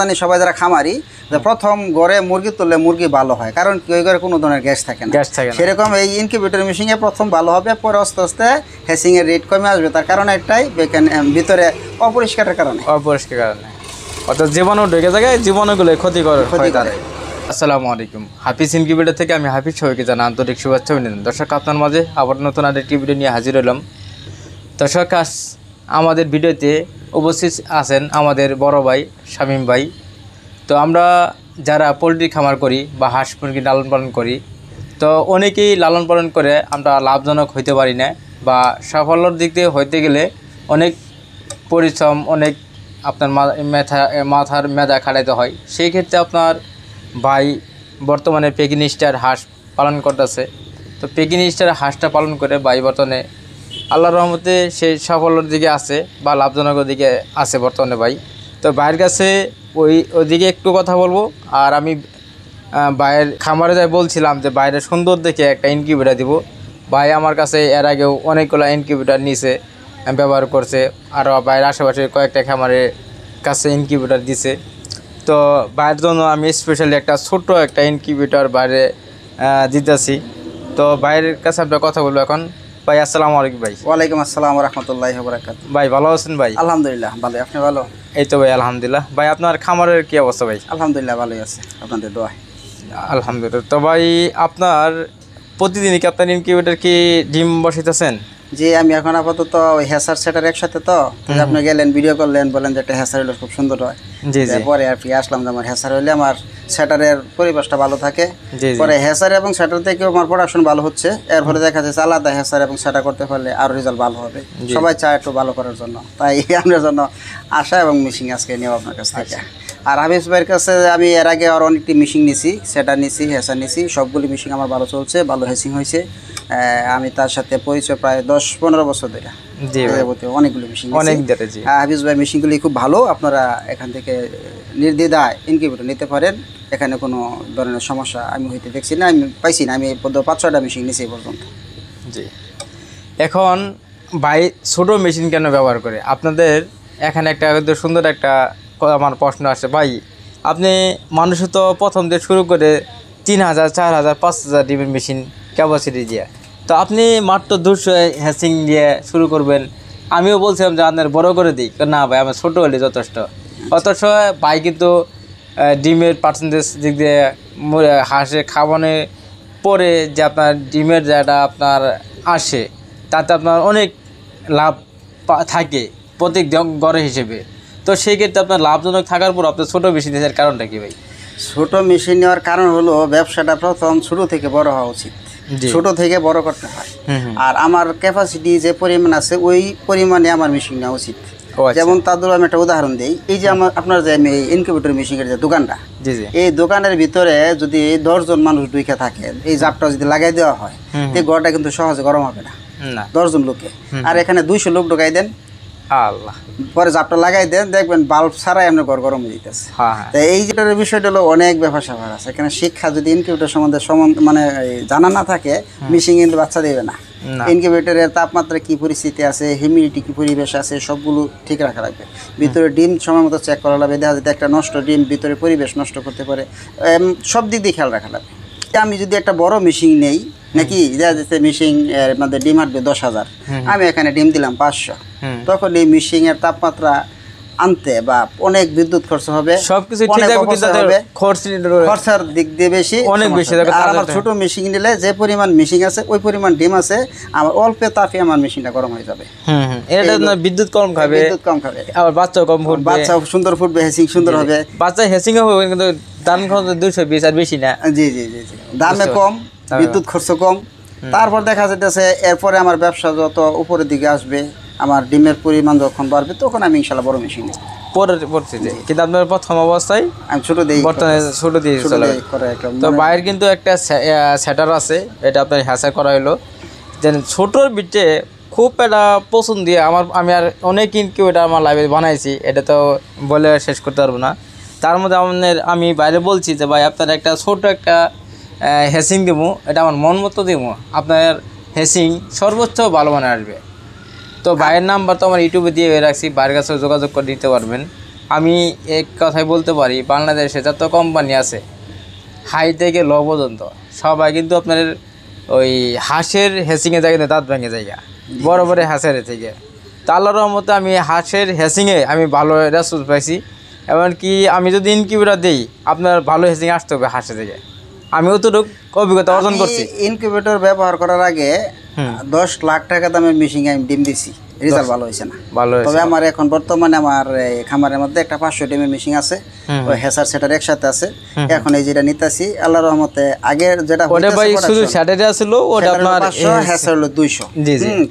জানি সবাই যারা খামারি যে প্রথম ঘরে মুরগি তুললে মুরগি ভালো হয়, কারণ কি ওই ঘরে কোনো ধরনের গ্যাস থাকে না। সেরকম এই ইনকিউবেটর মেশিনে প্রথম ভালো হবে, পরে আস্তে আস্তে হ্যাচিং এর রেট কমে আসবে। তার কারণ একটাই, ভিতরে অপরিষ্কারের কারণে অর্থাৎ জীবাণু ঢুকে যায়, জীবাণুগুলো ক্ষতি করে। আসসালামু আলাইকুম, হাফিজ ইনকিউবেটর থেকে আমি হাফিজ সবাইকে জানাই আন্তরিক শুভেচ্ছা অভিনন্দন। দর্শক, আপনার মাঝে আবার নতুন আরেকটি ভিডিও নিয়ে হাজির হলাম। দর্শক, আমাদের ভিডিওতে উপস্থিত আছেন আমাদের বড় ভাই শামীম ভাই। তো আমরা যারা পোলট্রি খামার করি বা হাঁস মুরগি লালন পালন করি, তো অনেকেই লালন পালন করে আমরা লাভজনক হইতে পারি না, বা সাফল্যর দিক দিয়ে হইতে গেলে অনেক পরিশ্রম, অনেক আপনার মাথার মেধা খাটাইতে হয়। সেই ক্ষেত্রে আপনার ভাই বর্তমানে পেকিনিস্টার হাঁস পালন করতেছে। তো পেকিনিস্টার হাঁসটা পালন করে ভাই বর্তমানে আল্লাহর রহমতে সেই সাফল্যের দিকে আছে বা লাভজনকের দিকে আছে বর্তমানে ভাই। তো ভাইয়ের কাছে ওইদিকে একটু কথা বলবো। আর আমি ভাইয়ের খামারে যাই বলছিলাম যে বাইরে সুন্দর দেখে একটা ইনকিউবেটর দিব। ভাই আমার কাছে এর আগেও অনেকগুলো ইনকিউবেটর নিছে, ব্যবহার করছে, আরও বাইরের আশেপাশে কয়েকটা খামারের কাছে ইনকিউবেটর দিছে। তো ভাইয়ের জন্য আমি স্পেশালি একটা ছোট্ট একটা ইনকিউবেটর বাইরে দিতেছি। তো ভাইয়ের কাছে আমরা কথা বলবো এখন। ভাই আসসালামু আলাইকুম। ভাই ওয়ালাইকুম আসসালাম ওয়া রাহমাতুল্লাহি ওয়া বারাকাতুহু। ভাই ভালো আছেন? ভাই আলহামদুলিল্লাহ ভালো, আপনি ভালো? এই তো ভাই আলহামদুলিল্লাহ। ভাই আপনার খামারের কি অবস্থা? ভাই আলহামদুলিল্লাহ ভালোই আছে, আপনাদের দোয়ায়। আলহামদুলিল্লাহ। তো ভাই আপনার প্রতিদিনই কি আপনার ইনকিউবেটর কি ডিম বসাইতেছেন? জি, আমি এখন আপাতত ওই হ্যাসার সেটার একসাথে। তো আপনি গেলেন, ভিডিও করলেন, বলেন যে একটা হ্যাসার হলে খুব সুন্দর হয়। জি জি। পরে আর কি আসলাম যে আমার হ্যাসার হলে আমার সেটারের পরিবেশটা ভালো থাকে। পরে হ্যাসার এবং সেটার থেকেও আমার প্রোডাকশন ভালো হচ্ছে। এর ফলে দেখা যাচ্ছে আলাদা হ্যাসার এবং সেটা করতে পারলে আরও রেজাল্ট ভালো হবে। সবাই চায় একটু ভালো করার জন্য, তাই আমরা জন্য আশা এবং মিশিং আজকে নেব আপনার কাছ থেকে। আর হাফিজ ভাইয়ের কাছে আমি এর আগে আর অনেকটি মিশিং নিছি, সেটা নিছি, হ্যাসার নিছি। সবগুলি মিশিং আমার ভালো চলছে, ভালো হ্যাচিং হয়েছে। আমি তার সাথে পরিচয় প্রায় 10-15 বছর ধরে। অনেকগুলো মেশিন, হাফিজ ভাই মেশিনগুলি খুব ভালো। আপনারা এখান থেকে নির্দ্বিধায় ইনকিউবেটর নিতে পারেন, এখানে কোনো ধরনের সমস্যা আমি হইতে দেখছি না, আমি পাইছি না। আমি 5-6টা মেশিন নিয়েছি এই পর্যন্ত। জি। এখন ভাই ছোটো মেশিন কেন ব্যবহার করে? আপনাদের এখানে একটা সুন্দর একটা আমার প্রশ্ন আসে ভাই। আপনি মানুষ তো প্রথম দিয়ে শুরু করে 3000, 4000, 5000 ডিমের মেশিন ক্যাপাসিটি দিয়ে, তো আপনি মাত্র 200 হ্যাচিং দিয়ে শুরু করবেন। আমিও বলছিলাম যে আপনার বড় করে দিই, না ভাই আমার ছোটো হলে যথেষ্ট। অথচ ভাই কিন্তু ডিমের পার্সেন্টেজ দিক দিয়ে হাঁসে খাওয়ানো পরে যে আপনার ডিমের যেটা আপনার আসে, তাতে আপনার অনেক লাভ থাকে প্রত্যেক গড়ে হিসেবে। তো সেই ক্ষেত্রে আপনার লাভজনক থাকার পর আপনার ছোটো মেশিন দেওয়ার কারণটা কি ভাই? ছোটো মেশিন নেওয়ার কারণ হলো ব্যবসাটা প্রথম ছোটো থেকে বড় হওয়া উচিত, ছোট থেকে বড় করতে হয়। আর আমার ক্যাপাসিটি যে পরিমাণ আছে ওই পরিমাণে আমার মেশিন নেওয়া উচিত। যেমন তাদের আমি একটা উদাহরণ দিই, এই যে আপনার যে আমি ইনকিউবেটর মেশিনের যে দোকানটা, এই দোকানের ভিতরে যদি 10 জন মানুষ ঢুকে থাকে, এই জাপটা যদি লাগাই দেওয়া হয়, এই ঘরটা কিন্তু সহজে গরম হবে না 10 জন লোকে। আর এখানে 200 লোক ঢুকাই দেন, আল্লাহ, পরে জাপটা লাগাই দেন, দেখবেন বাল্ব ছাড়াই আপনার ঘর গরম হয়ে যেতেছে। এই যেটার বিষয়টা হলো অনেক ব্যাপার স্যাপার আছে এখানে। শিক্ষা যদি ইনকিউবেটর সম্বন্ধে মানে জানা না থাকে, মেশিন কিন্তু বাচ্চা দেবে না। ইনকিউবেটরের তাপমাত্রা কি পরিস্থিতি আছে, হিউমিডিটি কি পরিবেশ আছে, সবগুলো ঠিক রাখা লাগবে। ভিতরে ডিম সময় মতো চেক করা লাগবে। দেখা যাচ্ছে একটা নষ্ট ডিম ভিতরে পরিবেশ নষ্ট করতে পারে, সব দিক দিয়ে খেয়াল রাখা লাগবে। আমি যদি একটা বড় মেশিন নেই, নাকি দেখা যাচ্ছে মেশিন আমাদের ডিম হাঁটবে 10,000, আমি এখানে ডিম দিলাম 500, তখন এই মেশিন এর তাপমাত্রা আনতে বা অনেক বিদ্যুৎ খরচ হবে, সবকিছু খরচার দিক দিয়ে অনেক বেশি। আর আমার ছোট মেশিন নিলে যে পরিমাণ মেশিন আছে ওই পরিমাণ ডিম আছে, আমার অল্প তাপে আমার মেশিনটা গরম হয়ে যাবে। বিদ্যুৎ কম খাবে, আবার বাচ্চা কম ফুটবে, বাচ্চা সুন্দর ফুটবে, হ্যাচিং সুন্দর হবে। বাচ্চা হ্যাচিং হবে, কিন্তু দাম খরচ 220 আর বেশি না। জি জি জি জি, দামে কম, বিদ্যুৎ খরচ কম। তারপর দেখা যাইতেছে এরপরে আমার ব্যবসা যত উপরের দিকে আসবে, আমার ডিমের পরিমাণ যখন বাড়বে, তখন আমি ইনশাল্লাহ বড় মেশিন নেব পরবর্তীতে। কিন্তু আপনার প্রথম অবস্থায় আমি ছোট দিই, বর্তমানে ছোট দিয়ে চলে। তো বাইরের কিন্তু একটা সেটার আছে, এটা আপনার হ্যাচার করা হলো যে ছোটোর ভিতরে খুব একটা পছন্দ দিয়ে আমি আর অনেক ইনকিউবেটর আমার লাইব্রেরি বানাইছি, এটা তো বলে শেষ করতে পারবো না। তার মধ্যে আমি বাইরে বলছি যে ভাই আপনার একটা ছোট একটা হ্যাচিং দেবো, এটা আমার মন মতো দেবো, আপনার হ্যাচিং সর্বোচ্চ ভালো মানে আসবে। তো ভাইয়ের নাম্বার তো আমার ইউটিউবে দিয়ে রাখছি, ভাইয়ের কাছে যোগাযোগ করে দিতে পারবেন। আমি এক কথাই বলতে পারি, বাংলাদেশে যত কোম্পানি আছে হাই থেকে লো পর্যন্ত সবাই কিন্তু আপনার ওই হাঁসের হেসিংয়ে যায়, কিন্তু দাঁত ভেঙে জায়গা বড় বড় হাঁসের থেকে। তা আল্লাহর রহমতে আমি হাঁসের হেসিংয়ে আমি ভালো রেসপন্স পাইছি। এমনকি আমি যদি ইনকিউবেটর দিই, আপনার ভালো হেসিং আসতে হবে হাঁসের থেকে। আমি অতটুকু অভিজ্ঞতা অর্জন করছি। ইনকিউবেটর ব্যবহার করার আগে 10 লাখ টাকা দামের মেশিন আমি ডিম দিছি, রেজাল্ট ভালো হয়েছে না। তবে আমার এখন বর্তমানে আমার খামারের মধ্যে একটা 500 ডিমের মেশিন আছে, ওই হেসার সেটার একসাথে আছে। এখন এই যেটা নিতেছি আল্লাহর রহমতে, আগের যেটা ওটা ভাই শুধু সেটারে ছিল, ওটা আপনার 500, হেসার হলো 200।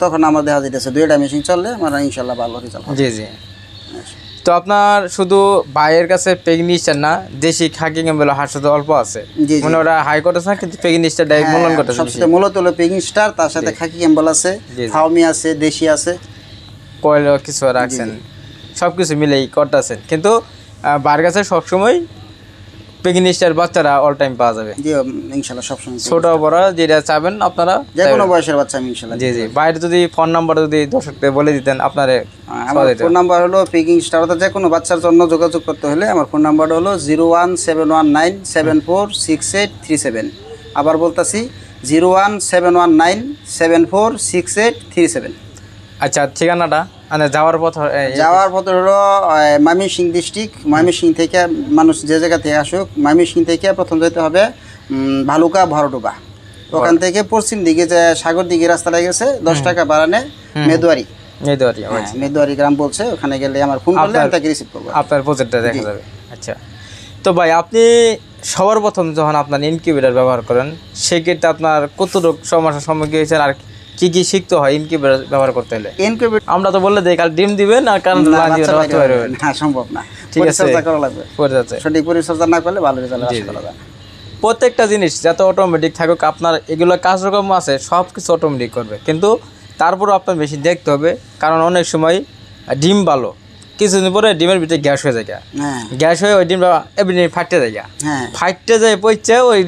তখন আমার দেখা যাইতেছে দুইটা মেশিন চললে আমার ইনশাআল্লাহ ভালো রেজাল্ট হবে। জি জি। তো আপনার শুধু বাইরের কাছে পেগনিস্টার না, দেশি খাকি ক্যাম্বেল হাঁস তো অল্প আছে, মানে ওরা হাই করতেছে না, কিন্তু পেগনিস্টার ডাইরেক্ট মূল্যায়ন করতেছে। সবচেয়ে মূলত হলো পেগনিস্টার, তার সাথে খাকি ক্যাম্বেল আছে, ফাউমি আছে, দেশি আছে, কয়েল কিছু রাখছেন, সব কিছু মিলেই করতেছেন। কিন্তু বাইরের কাছে সবসময় পেগনিস্টার বাচ্চারা অল টাইম পাওয়া যাবে। জি ইনশাআল্লাহ সবসময় ছোট বড় যেটা চাবেন আপনারা, যে কোনো বয়সের বাচ্চা আমি ইনশাআল্লাহ। জি জি। বাইরে যদি ফোন নাম্বার যদি দর্শকদের বলে দিতেন আপনারে। আমার ফোন নাম্বার হলো পেগনিস্টার, অর্থাৎ যে কোনো বাচ্চার জন্য যোগাযোগ করতে হলে আমার ফোন নাম্বার হলো 01719746837। আবার বলতাছি 01719746837। আচ্ছা, ঠিকানাটা মানে যাওয়ার পথ হলো ময়মনসিংহ ডিস্ট্রিক্ট। ময়মনসিংহ থেকে মানুষ যে জায়গা থেকে আসুক, ময়মনসিংহ থেকে প্রথম যেতে হবে ভালুকা ভরডুবা। ওখান থেকে পশ্চিম দিকে যে সাগর দিকে রাস্তাটা গেছে, 10 টাকা বাড়ানে মেদুয়ারি গ্রাম বলছে, ওখানে গেলে আমার ফোন করলে আমি তাকে রিসিভ করবো, আপনার প্রজেক্টটা দেখা যাবে। আচ্ছা, তো ভাই আপনি সবার প্রথম যখন আপনার ইনকিউবেটর ব্যবহার করেন, সেক্ষেত্রে আপনার কতটুকু সমস্যার সম্মুখীন হয়েছেন, আর কি কি শিখতে হয় ইনকিউবেটর ব্যবহার করতে হলে? ইনকিউবেটর আমরা তো বললে দেই কাল ডিম দিবেন আর কারণ না, সম্ভব না, পরিচর্যা করা লাগবে। সঠিক পরিচর্যা না করলে ভালো রেজাল্ট আসবে না। প্রত্যেকটা জিনিস যত অটোমেটিক থাকুক, আপনার এগুলো কাজকর্ম আছে সব কিছু অটোমেটিক করবে, কিন্তু তারপরও আপনার বেশি দেখতে হবে। কারণ অনেক সময় ডিম ভালো, কিছুদিন পরে ডিমের ভিতরে গ্যাস হয়ে যায়, গ্যাস হয়ে ওই ডিমটা এমনি ফাটতে যায়, ফাটতে যায় পচে ওই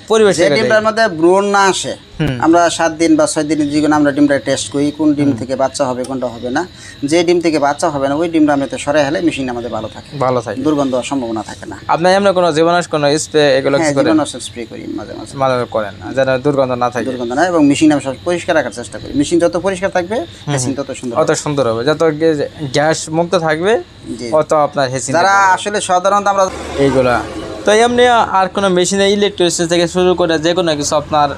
পরিবেশ ডিমটার মধ্যে ব্রণ না আসে। আমরা 7 দিন বা 6 দিনের জীবন আমরা ডিমটা টেস্ট করি, কোন ডিম থেকে বাচ্চা হবে কোনটা হবে না। যে ডিম থেকে বাচ্চা হবে না ওই ডিমটা আমরা তো সরাই হলে মেশিন আমাদের ভালো থাকে, দুর্গন্ধ হওয়ার সম্ভাবনা থাকে না। আপনি এমন কোনো জীবাণুনাশক কোনো স্প্রে এগুলো কি করেন? জীবাণুনাশক স্প্রে করি মাঝে মাঝে করেন যেন দুর্গন্ধ না থাকে, দুর্গন্ধ না, এবং মেশিন আমি সব পরিষ্কার রাখার চেষ্টা করি। মেশিন যত পরিষ্কার থাকবে মেশিন তত সুন্দর হবে, যত গ্যাস মুক্ত থাকবে অত আপনার হেসিন। যারা আসলে সাধারণত আমরা এইগুলা তো এমনি আর কোনো মেশিনে ইলেকট্রিসিটি থেকে শুরু করে যে কোনো কিছু আপনার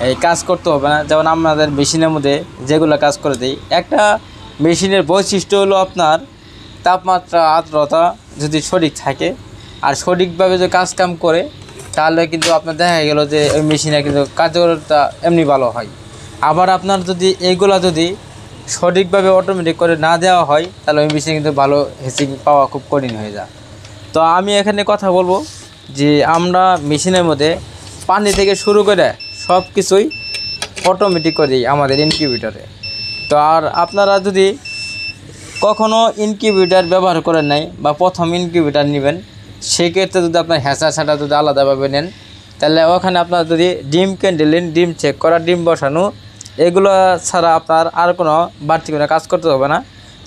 এই কাজ করতে হবে না। যেমন আমাদের মেশিনের মধ্যে যেগুলো কাজ করে দিই, একটা মেশিনের বৈশিষ্ট্য হলো আপনার তাপমাত্রা, আর্দ্রতা যদি সঠিক থাকে আর সঠিকভাবে যদি কাজ কাম করে, তাহলে কিন্তু আপনার দেখা গেল যে ওই মেশিনে কিন্তু কার্যকরতা এমনি ভালো হয়। আবার আপনার যদি এইগুলা যদি সঠিকভাবে অটোমেটিক করে না দেওয়া হয়, তাহলে ওই মেশিনে কিন্তু ভালো হেসিং পাওয়া খুব কঠিন হয়ে যায়। তো আমি এখানে কথা বলবো যে আমরা মেশিনের মধ্যে পানি থেকে শুরু করে সব কিছুই অটোমেটিক করে দিই আমাদের ইনকিউবেটরে। তো আর আপনারা যদি কখনও ইনকিউবেটর ব্যবহার করেন নাই বা প্রথম ইনকিউবেটর নেবেন, সেক্ষেত্রে যদি আপনার হ্যাঁচা ছাটা যদি আলাদাভাবে নেন, তাহলে ওখানে আপনার যদি ডিম ক্যান্ডেলিন, ডিম চেক করা, ডিম বসানো, এগুলো ছাড়া আপনার আর কোনো বাড়তি করে কাজ করতে হবে না।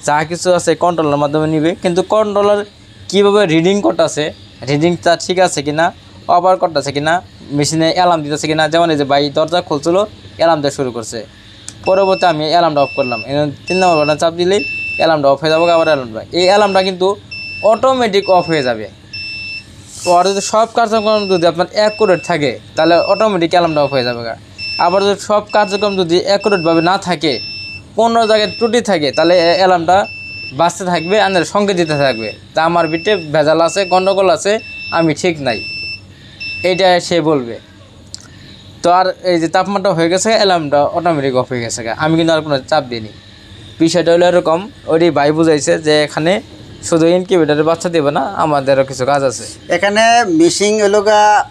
যা কিছু আছে কন্ট্রোলের মাধ্যমে নিবে, কিন্তু কন্ট্রোলার কীভাবে রিডিং করতেছে, রিডিংটা ঠিক আছে কিনা, ওভার করতেছে কিনা, মেশিনে অ্যালার্ম দিতেছে কিনা। যেমন এই যে ভাই দরজা খুলছিল, অ্যালার্ম দেওয়া শুরু করছে, পরবর্তী আমি অ্যালার্মটা অফ করলাম, 3 নম্বর বাটন চাপ দিলেই অ্যালার্মটা অফ হয়ে যাবে। আবার অ্যালার্মটা, এই অ্যালার্মটা কিন্তু অটোমেটিক অফ হয়ে যাবে। তো আর যদি সব কার্যক্রম যদি আপনার অ্যাকুরেট থাকে, তাহলে অটোমেটিক অ্যালার্মটা অফ হয়ে যাবে। আবার যদি সব কার্যক্রম যদি অ্যাকুরেটভাবে না থাকে, কোনো জায়গায় ত্রুটি থাকে, তাহলে অ্যালার্মটা বাঁচতে থাকবে, আমাদের সঙ্গে দিতে থাকবে, তা আমার ভিতরে ভেজাল আছে, গণ্ডগোল আছে, আমি ঠিক নাই, এইটা সে বলবে। তো আর এই যে তাপমাত্রা হয়ে গেছে, অ্যালার্মটা অটোমেটিক অফ হয়ে গেছে, আমি কিন্তু আর কোনো চাপ দিইনি। বিষয়টা হলো এরকম, ওই ভাই বুঝাইছে যে এখানে শুধু ইনকিউবেটরের বাচ্চা দেবে না, আমাদেরও কিছু কাজ আছে এখানে। মেশিন হলো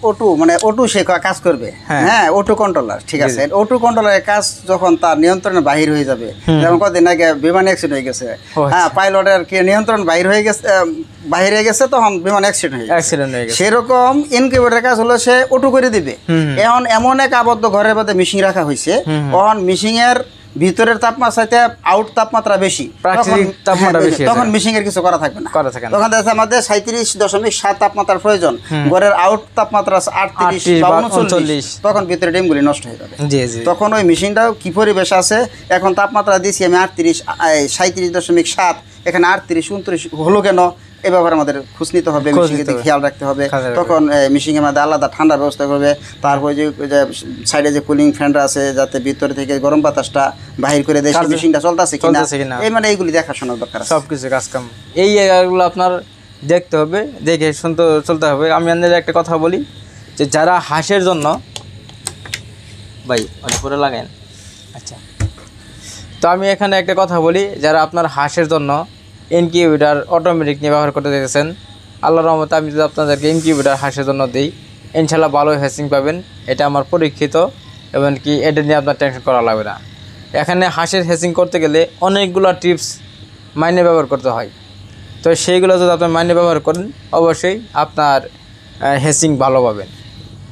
অটো, মানে অটো সে কাজ করবে, হ্যাঁ অটো কন্ট্রোলার, ঠিক আছে। অটো কন্ট্রোলারের কাজ যখন তার নিয়ন্ত্রণের বাহির হয়ে যাবে, যেমন কদিন আগে বিমান অ্যাক্সিডেন্ট হয়ে গেছে, হ্যাঁ পাইলটের কি নিয়ন্ত্রণ বাহির হয়ে গেছে, তখন বিমান অ্যাক্সিডেন্ট হয়ে গেছে। সেরকম ইনকিউবেটরের কাজ হলো সে অটো করে দিবে। এখন এমন এক আবদ্ধ ঘরের মধ্যে মেশিন রাখা হয়েছে, তখন মেশিনের ভিতরের তাপমাত্রাতে আউট তাপমাত্রা বেশি, প্রাকৃতিক তাপমাত্রা বেশি, তখন মিশিং এর কিছু করা থাকবে না। তখন দেখা যাচ্ছে আমাদের 37.7 তাপমাত্রার প্রয়োজন, ঘরের আউট তাপমাত্রা 38 বা 39, তখন ভিতরে ডিমগুলি নষ্ট হয়ে যাবে। তখন ওই মেশিনটাও কি পরিবেশ আছে, এখন তাপমাত্রা দিছি আমি 37.7, এখানে 38 29 হলো কেন, এ ব্যাপারে আমাদের খোঁজ নিতে হবে, মেশিনকে খেয়াল রাখতে হবে। তখন মেশিনের মধ্যে আলাদা ঠান্ডার ব্যবস্থা করবে। তারপরে যে সাইডে যে কুলিং ফ্যানটা আছে, যাতে ভিতরে থেকে গরম বাতাসটা বাহির করে দেয়, মেশিনটা চলতেছে কিনা, এই মানে এইগুলি দেখাশোনার দরকার আছে। সবকিছু কাজকাম এই জায়গাগুলো আপনার দেখতে হবে, দেখে শুনতে চলতে হবে। আমি আপনাদের একটা কথা বলি, যে যারা হাঁসের জন্য ভাই অনেক করে লাগেন, আচ্ছা, তো আমি এখানে একটা কথা বলি, যারা আপনার হাঁসের জন্য ইনকিউবেটর অটোমেটিক নিয়ে ব্যবহার করতে চাইছেন, আল্লাহর রহমতে আমি যদি আপনাদেরকে ইনকিউবেটর হাঁসের জন্য দিই, ইনশাল্লাহ ভালো হ্যাচিং পাবেন। এটা আমার পরীক্ষিত, এবং কি এটা নিয়ে আপনার টেনশন করা লাগবে না। এখানে হাঁসের হ্যাচিং করতে গেলে অনেকগুলো টিপস মাইনে ব্যবহার করতে হয়, তো সেইগুলো যদি আপনি মাইনে ব্যবহার করেন, অবশ্যই আপনার হ্যাচিং ভালো পাবেন।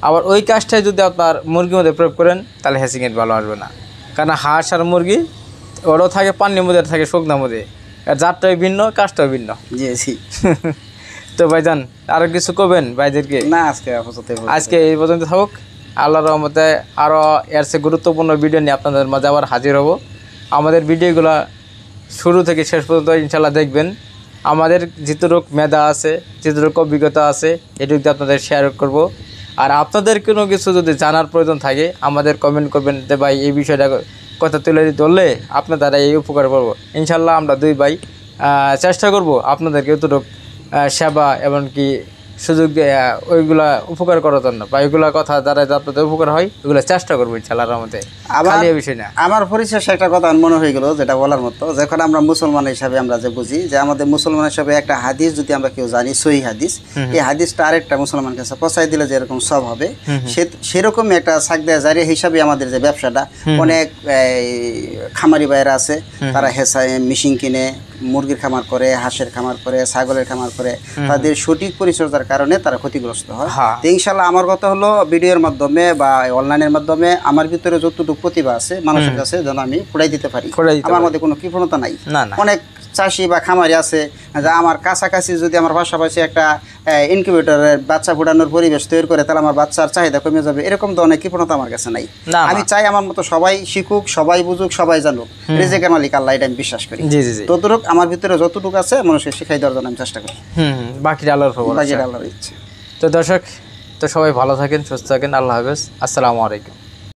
আবার ওই কাজটাই যদি আপনার মুরগির মধ্যে প্রয়োগ করেন, তাহলে হ্যাচিংয়ের ভালো আসবে না। কারণ হাঁস আর মুরগি ওরাও থাকে পানির মধ্যে, থাকে শুকনার মধ্যে, জাতটাই ভিন্ন, কাজটাও ভিন্ন। জি তো ভাইজান আরো কিছু করবেন ভাইদেরকে? না, আজকে এই পর্যন্ত থাকুক। আল্লাহর রহমতে আরও এর চেয়ে গুরুত্বপূর্ণ ভিডিও নিয়ে আপনাদের মাঝে আবার হাজির হব। আমাদের ভিডিওগুলো শুরু থেকে শেষ পর্যন্ত ইনশাল্লাহ দেখবেন। আমাদের যেটুক মেধা আছে, যেটুক অভিজ্ঞতা আছে, এটুকু আপনাদের শেয়ার করব। আর আপনাদের কোনো কিছু যদি জানার প্রয়োজন থাকে, আমাদের কমেন্ট করবেন যে ভাই এই বিষয়টা কথা তুলে ধরলে আপনার দ্বারা এই উপকার করবো। ইনশাল্লাহ আমরা দুই ভাই চেষ্টা করব আপনাদেরকে এতটুকু সেবা এবং কি সুযোগ ওইগুলা উপকার করার জন্য, বা ওইগুলা কথা দ্বারা আপনাদের উপকার হয়, ওইগুলো চেষ্টা করবো ইনশাআল্লাহর রহমতে। খালি এই বিষয় না, আমার পরিশেষ একটা কথা মনে হয়ে গেল, যেটা বলার মতো, যখন আমরা মুসলমান হিসাবে আমরা যে বুঝি যে আমাদের মুসলমান হিসাবে একটা হাদিস যদি আমরা কেউ জানি, সহি হাদিস, এই হাদিসটা আরেকটা মুসলমান কাছে পৌঁছাই দিলে যে এরকম সব হবে, সেরকমই একটা সাকদা জারিয়া হিসাবে আমাদের যে ব্যবসাটা, অনেক খামারি ভাইয়েরা আছে, তারা মেশিন কিনে মুরগির খামার করে, হাঁসের খামার করে, ছাগলের খামার করে, তাদের সঠিক পরিচর্যার কারণে তারা ক্ষতিগ্রস্ত হয়। তো ইনশাল্লাহ আমার কথা হলো, ভিডিওর মাধ্যমে বা অনলাইনের মাধ্যমে আমার ভিতরে যতটুকু প্রতিভা আছে মানুষের কাছে যেন আমি ফুটাই দিতে পারি। আমার মধ্যে কোনো কৃপণতা নাই। অনেক চাষি বা খামারি আছে যে আমার কাছাকাছি যদি আমার পাশাপাশি একটা ইনকিউবেটরের বাচ্চা ফোটানোর পরিবেশ তৈরি করে, তাহলে আমার বাচ্চার চাহিদা কমে যাবে, এরকম ধরনের কৃপণতা আমার কাছে নাই। আমি চাই আমার মতো সবাই শিখুক, সবাই বুঝুক, সবাই জানুক, রিজিকের মালিক আল্লাহ, এটা আমি বিশ্বাস করি। ততটুকু আমার ভিতরে যতটুকু আছে মানুষকে শিখাই দেওয়ার জন্য আমি চেষ্টা করি। বাকিটা আল্লাহর ইচ্ছে। তো দর্শক, তো সবাই ভালো থাকেন, সুস্থ থাকেন। আল্লাহ হাফেজ, আসসালামু আলাইকুম।